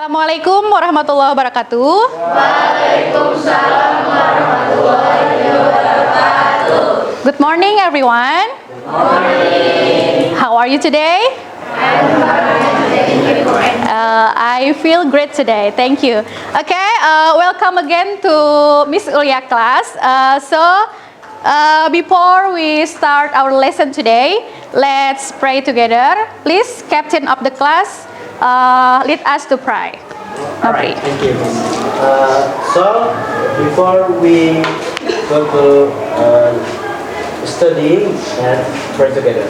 Assalamualaikum warahmatullahi wabarakatuh. Waalaikumsalam warahmatullahi wabarakatuh. Good morning, everyone. Good morning. How are you today? I'm fine. I feel great today. Thank you. Okay, welcome again to Miss Ulia class. Before we start our lesson today, let's pray together. Please, captain of the class, lead us to pray. Alright, thank you. So, before we go to study, let's pray together.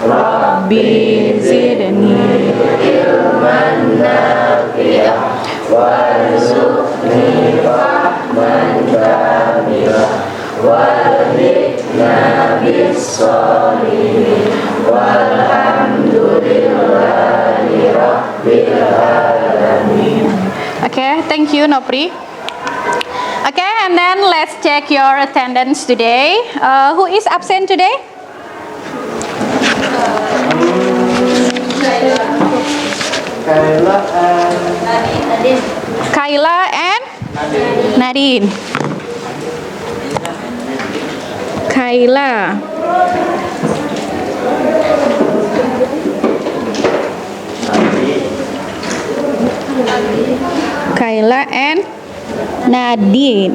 Rabbi zidni Ilman nafi'ah warzuqni fahman kamila walhikna bis-sholihin walhamdulillahi rabbil alamin. Okay, thank you, Nopri. Okay, and then let's check your attendance today. Who is absent today? Kayla and Nadine. Kayla. Kayla and Nadine.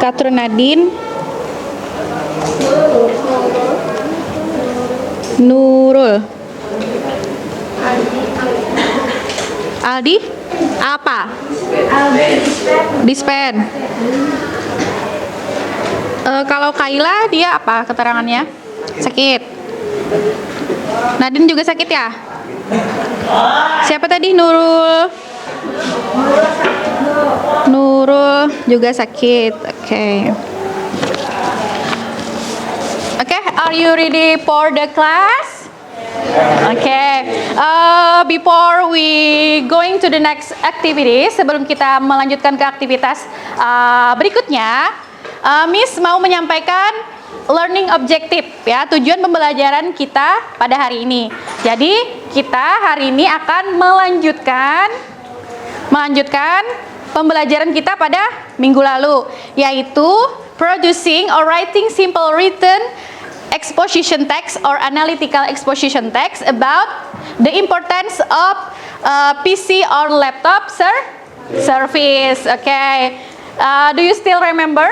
Katru Nadine. Nurul. Aldi? Apa? Dispen. Kalau Kayla dia apa keterangannya? Sakit. Nadine juga sakit ya? Siapa tadi? Nurul. Nurul juga sakit. Oke. Okay, are you ready for the class? Okay. Before we going to the next activity, sebelum kita melanjutkan ke aktivitas berikutnya, Miss mau menyampaikan learning objective ya, tujuan pembelajaran kita pada hari ini. Jadi kita hari ini akan melanjutkan pembelajaran kita pada minggu lalu, yaitu producing or writing simple written exposition text or analytical exposition text about the importance of PC or laptop service. Okay, do you still remember?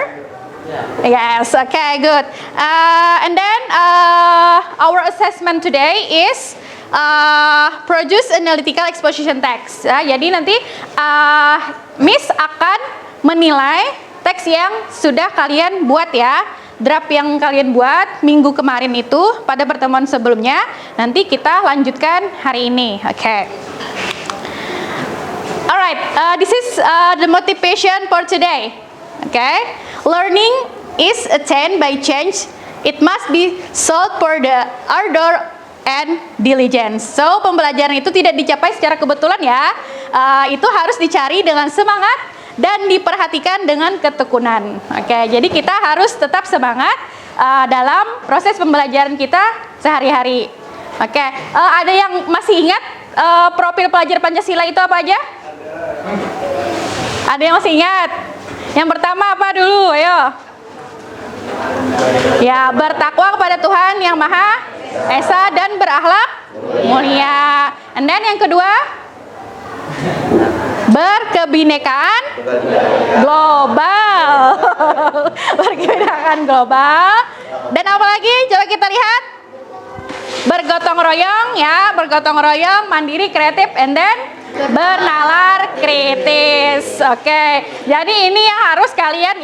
Yes. Okay, good. And then our assessment today is produce analytical exposition text. Jadi nanti Miss akan menilai teks yang sudah kalian buat ya, draft yang kalian buat minggu kemarin itu pada pertemuan sebelumnya. Nanti kita lanjutkan hari ini. Okay. Alright, this is the motivation for today. Okay, learning is attained by change. It must be sought for the ardor and diligence. So pembelajaran itu tidak dicapai secara kebetulan ya. Itu harus dicari dengan semangat dan diperhatikan dengan ketekunan. Oke, jadi kita harus tetap semangat dalam proses pembelajaran kita sehari-hari. Oke, ada yang masih ingat profil pelajar Pancasila itu apa aja? Ada yang masih ingat? Yang pertama apa dulu? Ayo. Ya, bertakwa kepada Tuhan yang Maha Esa dan berakhlak mulia. And then yang kedua, berkebinekaan global. Berkebinekaan global. Dan apa lagi? Coba kita lihat. Bergotong royong ya, bergotong royong, mandiri, kreatif, and then bernalar kritis. Oke. Jadi ini yang harus kalian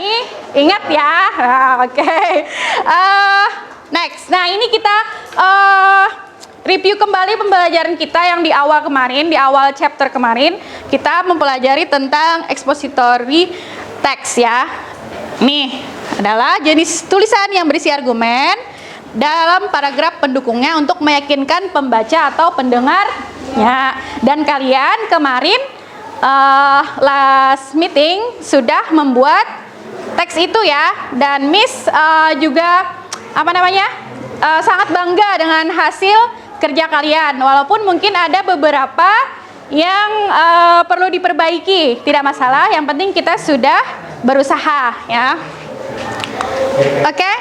ingat ya. Oke. Next. Nah, ini kita review kembali pembelajaran kita yang di awal kemarin, di awal chapter kemarin, kita mempelajari tentang expository text ya. Nih adalah jenis tulisan yang berisi argumen dalam paragraf pendukungnya untuk meyakinkan pembaca atau pendengarnya. Dan kalian kemarin last meeting sudah membuat teks itu ya. Dan Miss juga sangat bangga dengan hasil kerja kalian. Walaupun mungkin ada beberapa yang perlu diperbaiki, tidak masalah. Yang penting kita sudah berusaha ya. Oke,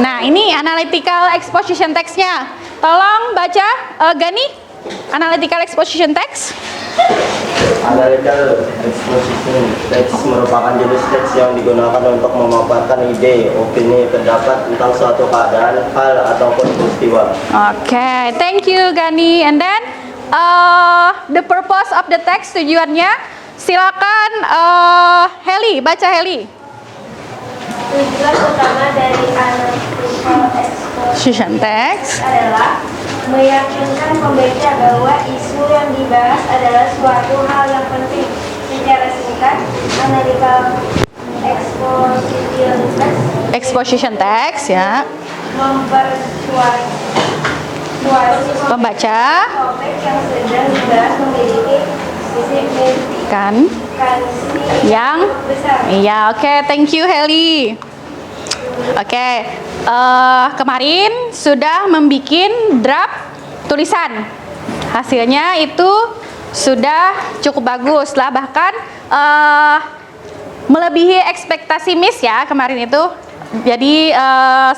nah ini analytical exposition text-nya. Tolong baca, Gani, analytical exposition text. Analytical exposition text merupakan jenis teks yang digunakan untuk memaparkan ide, opini, pendapat tentang suatu keadaan, hal, ataupun peristiwa. Oke, thank you Gani. And then the purpose of the text, tujuannya. Silakan Heli, baca Heli. Tujuan utama dari analytical exposition Text. adalah meyakinkan pembaca bahwa isu yang dibahas adalah suatu hal yang penting. Secara singkat, analytical Exposition text ya. mempersuasi Pembaca topik yang sedang dibahas memiliki kan signifikansi yang besar. iya, oke, thank you Heli. Oke, kemarin sudah membuat draft tulisan. Hasilnya itu sudah cukup bagus lah, bahkan melebihi ekspektasi Miss ya kemarin itu. Jadi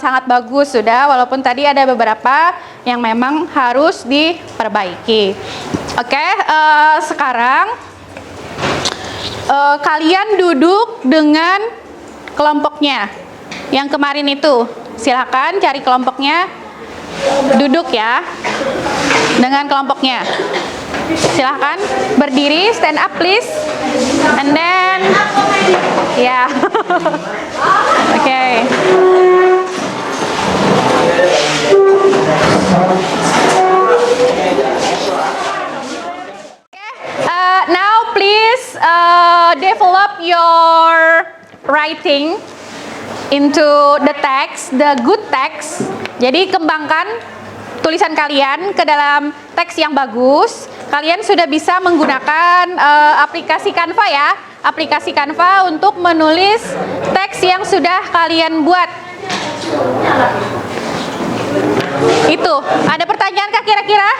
sangat bagus sudah, walaupun tadi ada beberapa yang memang harus diperbaiki. Oke, sekarang kalian duduk dengan kelompoknya. Yang kemarin itu, silakan cari kelompoknya. Duduk ya, dengan kelompoknya. Silahkan berdiri, stand up please, and then ya, oke. Now please develop your writing into the text, the good text. Jadi kembangkan tulisan kalian ke dalam teks yang bagus. Kalian sudah bisa menggunakan aplikasi Canva ya, aplikasi Canva untuk menulis teks yang sudah kalian buat. Itu, ada pertanyaan kah kira-kira?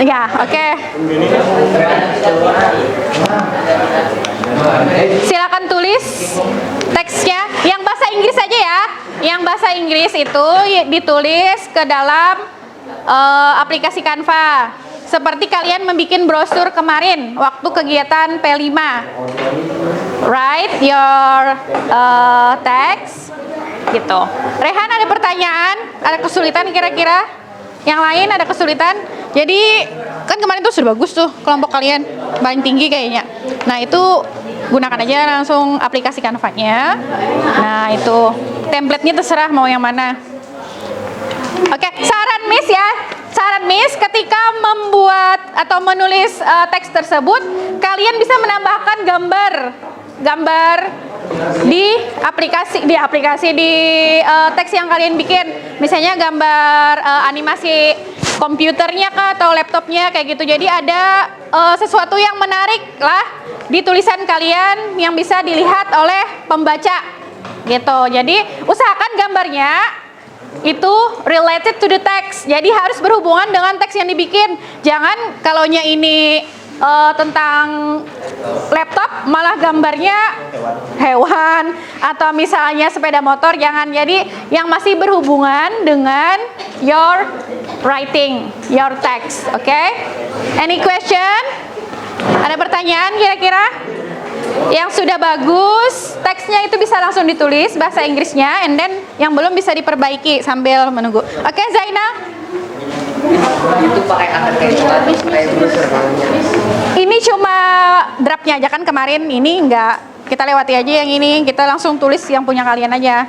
Ya, oke. Silakan tulis teksnya yang bahasa Inggris saja ya. Yang bahasa Inggris itu ditulis ke dalam aplikasi Canva. Seperti kalian membuat brosur kemarin waktu kegiatan P5. Write your text gitu. Rehan, ada pertanyaan? Ada kesulitan kira-kira? Yang lain ada kesulitan? Jadi kan kemarin tuh sudah bagus tuh kelompok kalian, paling tinggi kayaknya. Nah itu gunakan aja langsung aplikasi Canva-nya. Nah itu template-nya terserah mau yang mana. Oke, saran Miss ya. Saran Miss, ketika membuat atau menulis teks tersebut, kalian bisa menambahkan gambar di aplikasi di teks yang kalian bikin. Misalnya gambar animasi komputernya kah atau laptopnya kayak gitu. Jadi ada sesuatu yang menarik lah di tulisan kalian yang bisa dilihat oleh pembaca gitu. Jadi usahakan gambarnya itu related to the text. Jadi harus berhubungan dengan teks yang dibikin. Jangan kalaunya ini tentang laptop malah gambarnya hewan atau misalnya sepeda motor, jangan. Jadi yang masih berhubungan dengan your writing, your text. Oke? Any question? Ada pertanyaan kira-kira? Yang sudah bagus, teksnya itu bisa langsung ditulis bahasa Inggrisnya, and then yang belum bisa diperbaiki sambil menunggu. Oke, Zainal? Itu pakai akan kayak browser namanya. Ini cuma draftnya aja kan kemarin, ini enggak. Kita lewati aja yang ini, kita langsung tulis yang punya kalian aja.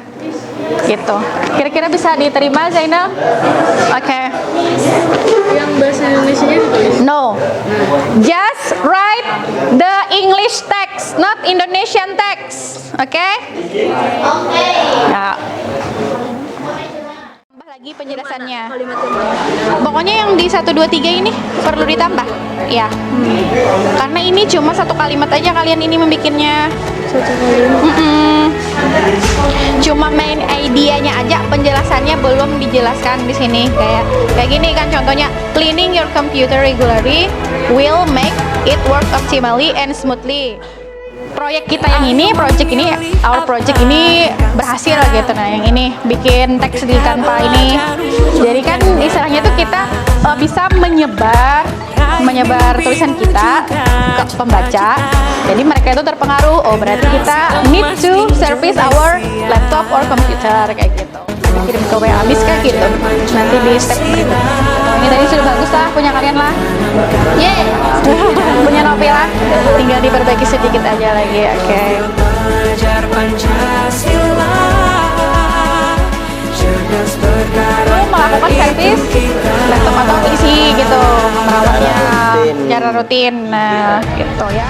Gitu. Kira-kira bisa diterima, Zainal? Oke. Yang bahasa Indonesianya ditulis. No. Just write the English text, not Indonesian text. Oke? Ya. Tambah lagi penjelasannya. Pokoknya yang di 1, 2, 3 ini perlu ditambah. Ya. Karena ini cuma satu kalimat aja kalian ini membikinnya. Cuma main idenya aja, penjelasannya belum dijelaskan di sini. Kayak gini kan contohnya, cleaning your computer regularly will make it work optimally and smoothly. Proyek kita yang ini, our project ini berhasil gitu. Nah, yang ini bikin teks di Canva ini. Jadi kan istilahnya tuh kita bisa menyebar tulisan kita ke pembaca. Jadi mereka itu terpengaruh. Oh, berarti kita need to service our laptop or computer kayak gitu. Kirim ke WA habis kan gitu. Nanti di step berikutnya. Ini tadi sudah bagus lah, punya kalian lah. Yeay. Punya Novi lah. Tinggal diperbaiki sedikit aja lagi. Oke. Lalu melakukan servis laptop atau PC gitu, merawatnya secara rutin. Nah, gitu ya.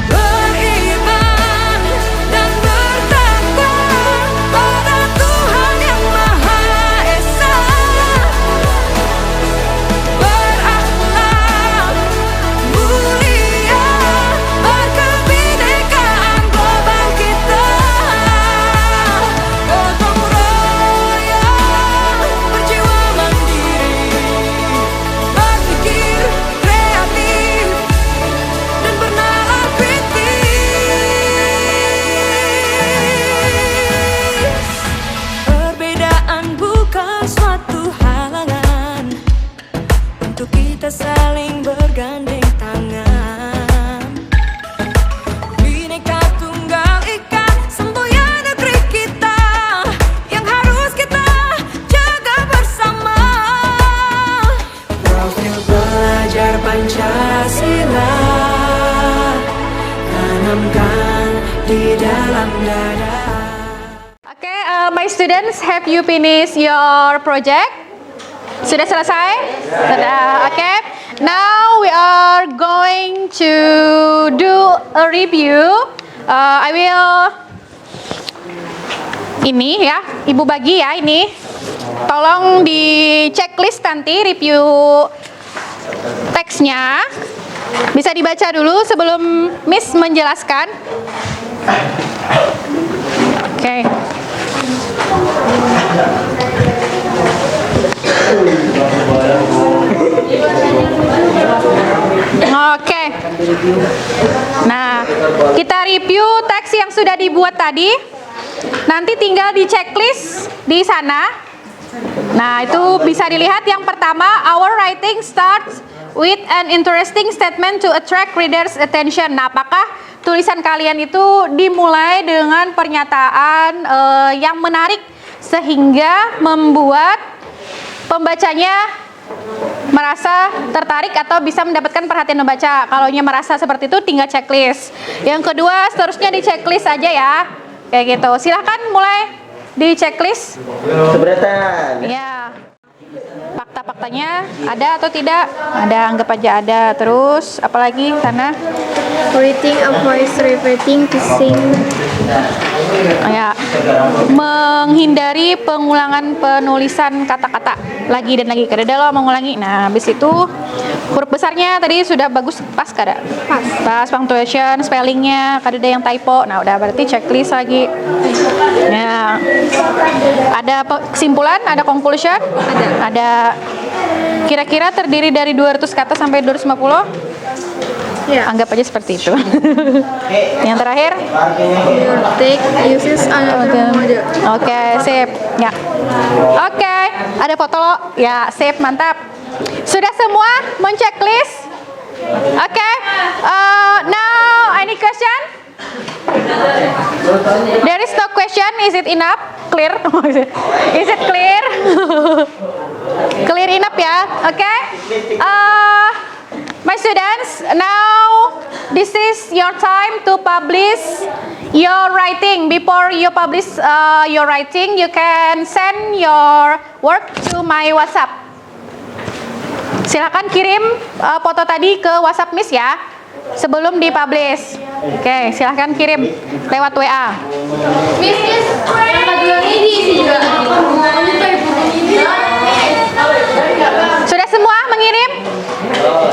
Saling bergandeng tangan, Bhinneka Tunggal Ika, semboyan negeri kita yang harus kita jaga bersama. Profil pelajar Pancasila tanamkan di dalam dada. Okay, my students, have you finished your project? Sudah selesai? Sudah, oke. Now we are going to do a review. I will ini ya, Ibu bagi ya ini. Tolong di checklist nanti review teksnya. Bisa dibaca dulu sebelum Miss menjelaskan. Oke. Oke. Nah, kita review teks yang sudah dibuat tadi. Nanti tinggal di checklist di sana. Nah, itu bisa dilihat yang pertama, our writing starts with an interesting statement to attract readers' attention. Nah, apakah tulisan kalian itu dimulai dengan pernyataan yang menarik sehingga membuat pembacanya merasa tertarik atau bisa mendapatkan perhatian pembaca. Kalau merasa seperti itu tinggal checklist. Yang kedua, seterusnya di checklist aja ya. Kayak gitu. Silahkan mulai di checklist. Seberatan. Ya. Fakta-faktanya ada atau tidak? Ada, anggap aja ada. Terus apalagi sana? Reading avoids repeating the same. Ya, menghindari pengulangan penulisan kata-kata lagi dan lagi. Kada lo mengulangi. Nah, habis itu huruf besarnya tadi sudah bagus, pas kada? Pas punctuation, spellingnya kada ada yang typo. Nah, udah berarti checklist lagi. Nah, ada kesimpulan, ada conclusion? Ada. Kira-kira terdiri dari 200 kata sampai 250? Ya. Anggap aja seperti itu. Yang terakhir? Your take uses another model. Oke, sip. Ya. Oke, ada foto lo. Ya, sip, mantap. Sudah semua men-checklist? Oke. Now, any question? There is no question. Is it enough? Clear? Is it clear? Clear enough ya? Oke. My students, now this is your time to publish your writing. Before you publish your writing, you can send your work to my WhatsApp. Silakan kirim foto tadi ke WhatsApp Miss ya. sebelum dipublish. Oke, silahkan kirim lewat WA. Sudah semua mengirim?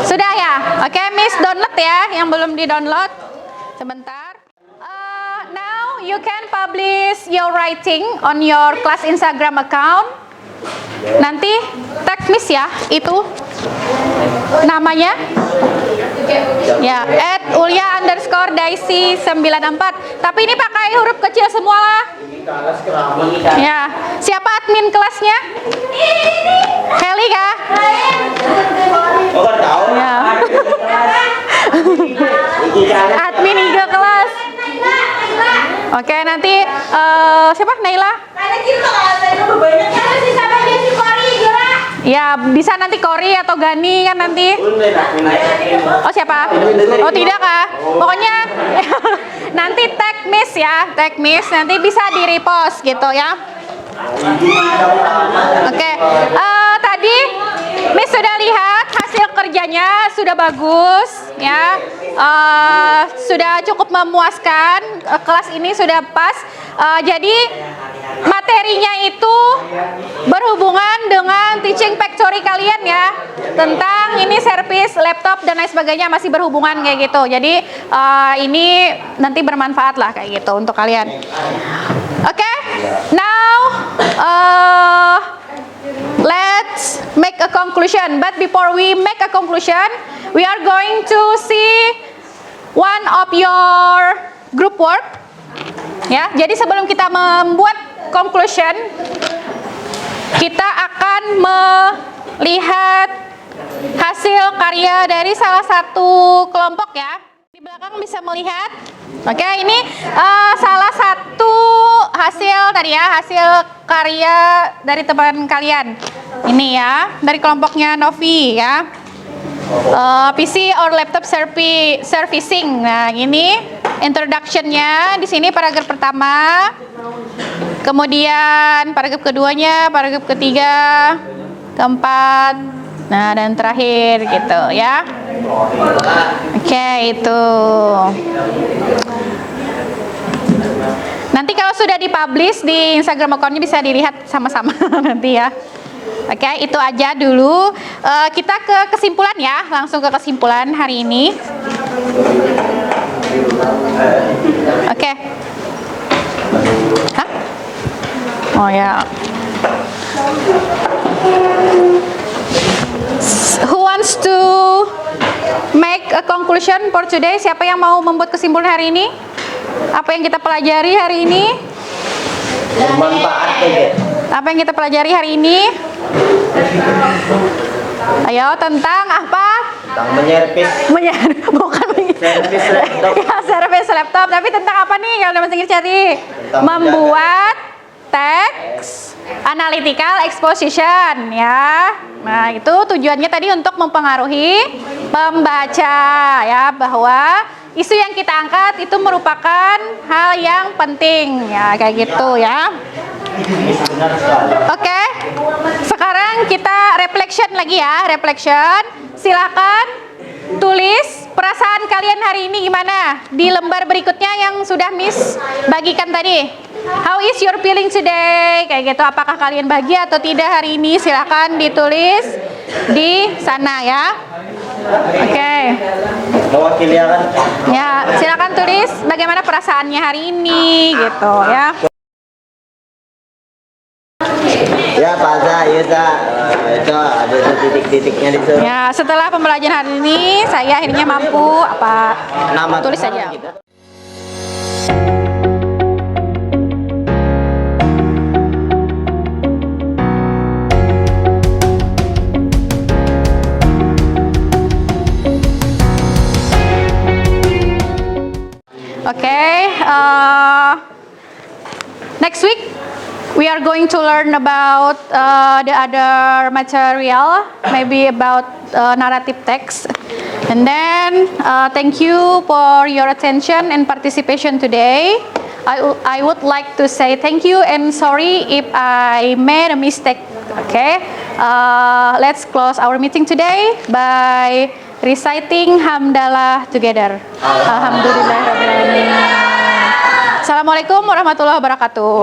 Sudah ya? Oke, Miss download ya, yang belum di-download. Sebentar. Now you can publish your writing on your class Instagram account. Nanti tag Miss ya, itu namanya. Ya, @Ulya_Daisy94. Tapi ini pakai huruf kecil semua lah. Ya, siapa admin kelasnya? Heli kah? Oh kan tahu. Ya. Admin IG kelas. Oke, nanti siapa? Naila? Ya, bisa nanti Kori atau Gani kan nanti. Oh, siapa? Oh, tidak kah? Pokoknya nanti tag Miss ya, tag Miss, nanti bisa di-repost gitu ya. Oke, tadi Miss sudah lihat hasil kerjanya sudah bagus ya, sudah cukup memuaskan, kelas ini sudah pas. Jadi materinya itu berhubungan dengan teaching factory kalian ya, tentang ini servis laptop dan lain sebagainya, masih berhubungan kayak gitu. Jadi ini nanti bermanfaat lah kayak gitu untuk kalian. Oke, now let's make a conclusion. But before we make a conclusion, we are going to see one of your group work. Ya, jadi sebelum kita membuat conclusion, kita akan melihat hasil karya dari salah satu kelompok ya. Di belakang bisa melihat. Oke, ini salah satu hasil tadi ya, hasil karya dari teman kalian. Ini ya, dari kelompoknya Novi ya. PC or laptop servicing. Nah, ini introduction-nya di sini paragraf pertama. Kemudian paragraf keduanya, paragraf ketiga, keempat, nah dan terakhir gitu ya. Oke, itu. Nanti kalau sudah dipublish di Instagram account-nya bisa dilihat sama-sama nanti ya. Oke, itu aja dulu. Kita ke kesimpulan ya, langsung ke kesimpulan hari ini. Oke. Hah? Oh ya. Who wants to make a conclusion for today? Siapa yang mau membuat kesimpulan hari ini? Apa yang kita pelajari hari ini? Bermanfaat aja. Apa yang kita pelajari hari ini? Ayo, tentang apa? Tentang menyervis. Bukan Servis laptop. ya, servis laptop. Tapi tentang apa nih kalau dalam bahasa Inggris tadi? Tentang Membuat text analytical exposition ya. Nah, itu tujuannya tadi untuk mempengaruhi pembaca ya, bahwa isu yang kita angkat itu merupakan hal yang penting ya, kayak gitu ya. Oke, sekarang kita reflection lagi ya, reflection. Silakan tulis perasaan kalian hari ini gimana di lembar berikutnya yang sudah Miss bagikan tadi. How is your feeling today? Kayak gitu, apakah kalian bahagia atau tidak hari ini? Silakan ditulis di sana ya. Oke. Mewakili kan? Ya, silakan tulis bagaimana perasaannya hari ini gitu ya. Ya, Pak Yusa, itu ada titik-titiknya di situ. Ya, setelah pembelajaran hari ini saya akhirnya mampu apa? Nama Tulis saja. Okay, next week we are going to learn about the other material, maybe about narrative text. And then thank you for your attention and participation today. I would like to say thank you and sorry if I made a mistake. Okay, let's close our meeting today by reciting hamdalah together. Alhamdulillahirabbil alamin. Assalamualaikum warahmatullahi wabarakatuh.